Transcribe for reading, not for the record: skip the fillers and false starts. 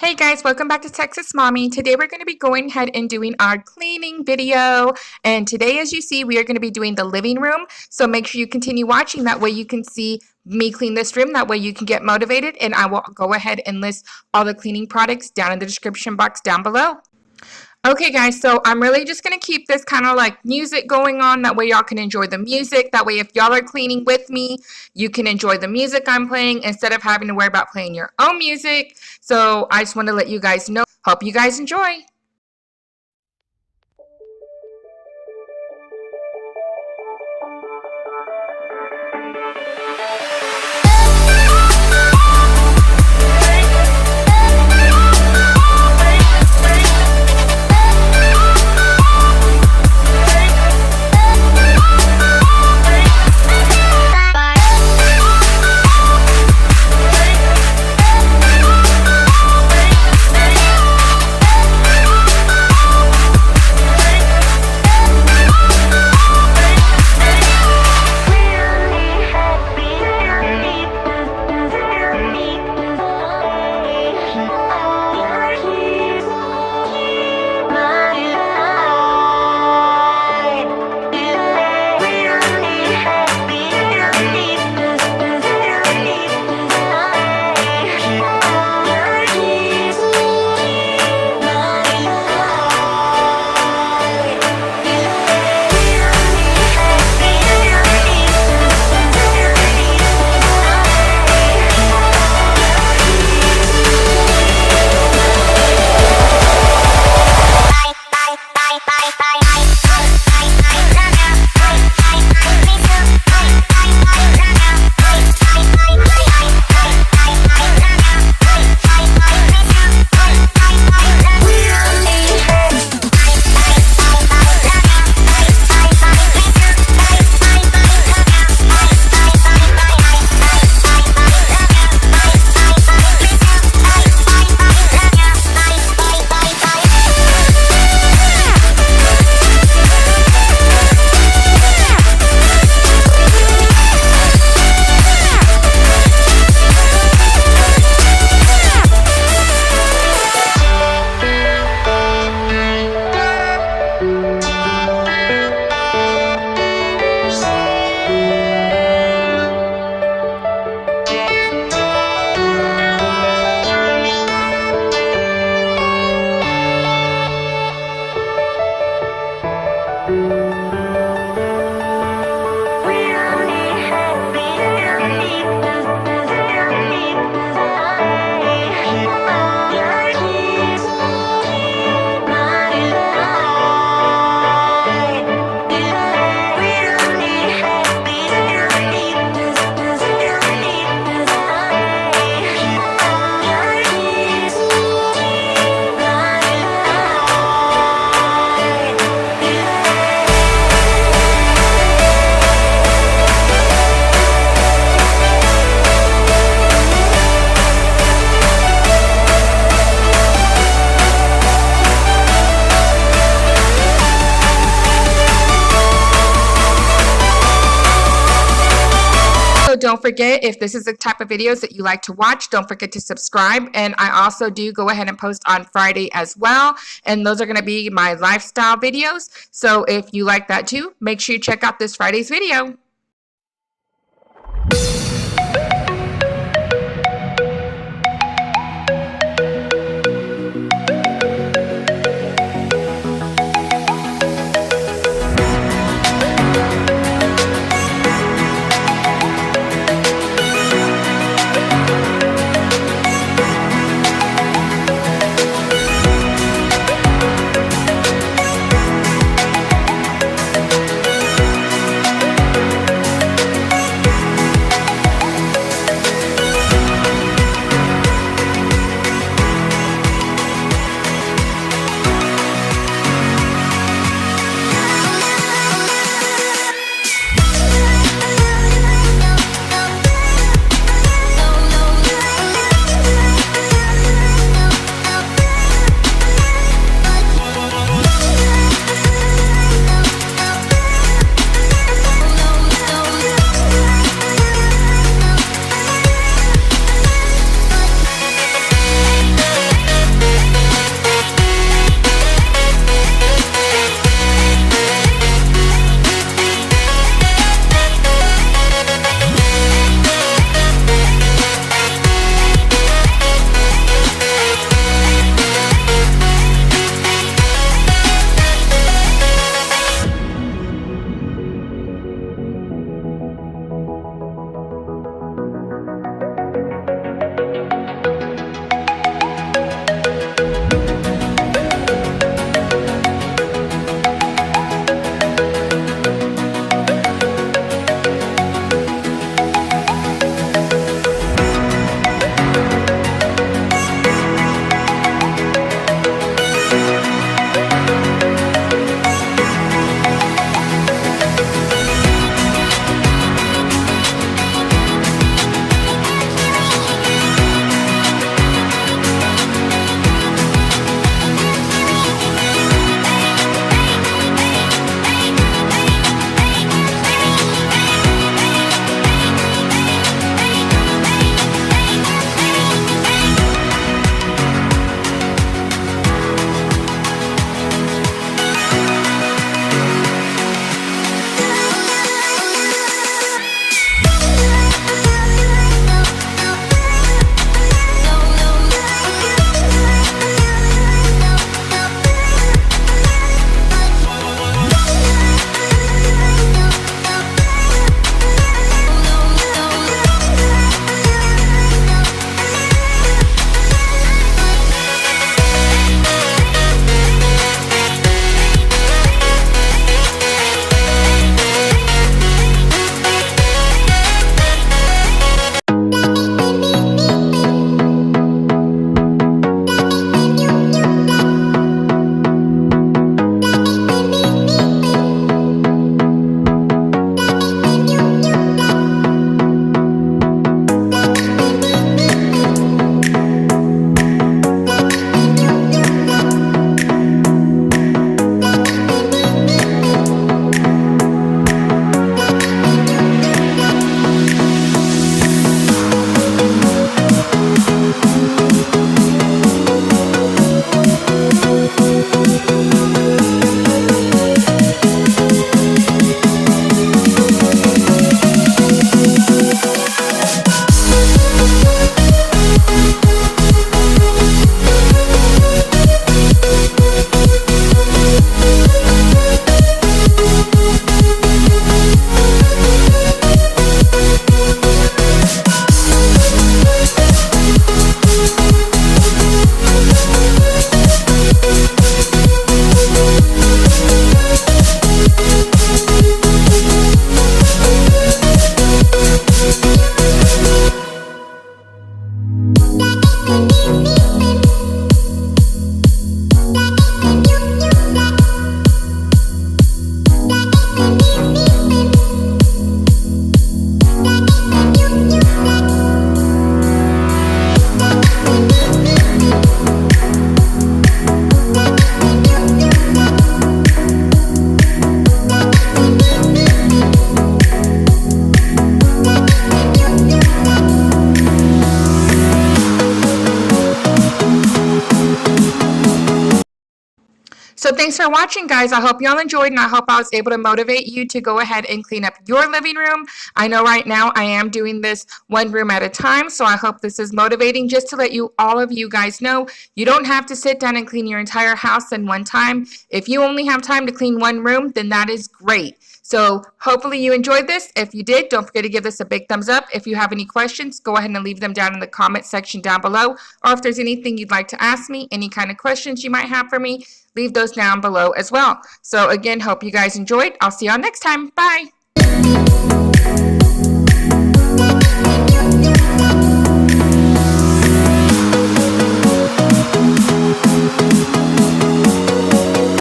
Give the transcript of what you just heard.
Hey guys, welcome back to Texas Mommy. Today we're going to be going ahead and doing our cleaning video. And today, as you see, we are going to be doing the living room. So make sure you continue watching. That way you can see me clean this room. That way you can get motivated. And I will go ahead and list all the cleaning products down in the description box down below. Okay guys, so I'm really just going to keep this kind of like music going on. That way y'all can enjoy the music. That way if y'all are cleaning with me, you can enjoy the music I'm playing instead of having to worry about playing your own music. So I just want to let you guys know. Hope you guys enjoy. Don't forget, if this is the type of videos that you like to watch, don't forget to subscribe. And I also do go ahead and post on Friday as well. And those are going to be my lifestyle videos. So if you like that too, make sure you check out this Friday's video. thanks for watching, guys. I hope you all enjoyed, and I hope I was able to motivate you to go ahead and clean up your living room. I know right now I am doing this one room at a time, so I hope this is motivating just to let all of you guys know you don't have to sit down and clean your entire house in one time. If you only have time to clean one room, then that is great. So hopefully you enjoyed this. If you did, don't forget to give this a big thumbs up. If you have any questions, go ahead and leave them down in the comment section down below. Or if there's anything you'd like to ask me, any kind of questions you might have for me, leave those down below as well. So again, hope you guys enjoyed. I'll see y'all next time. Bye.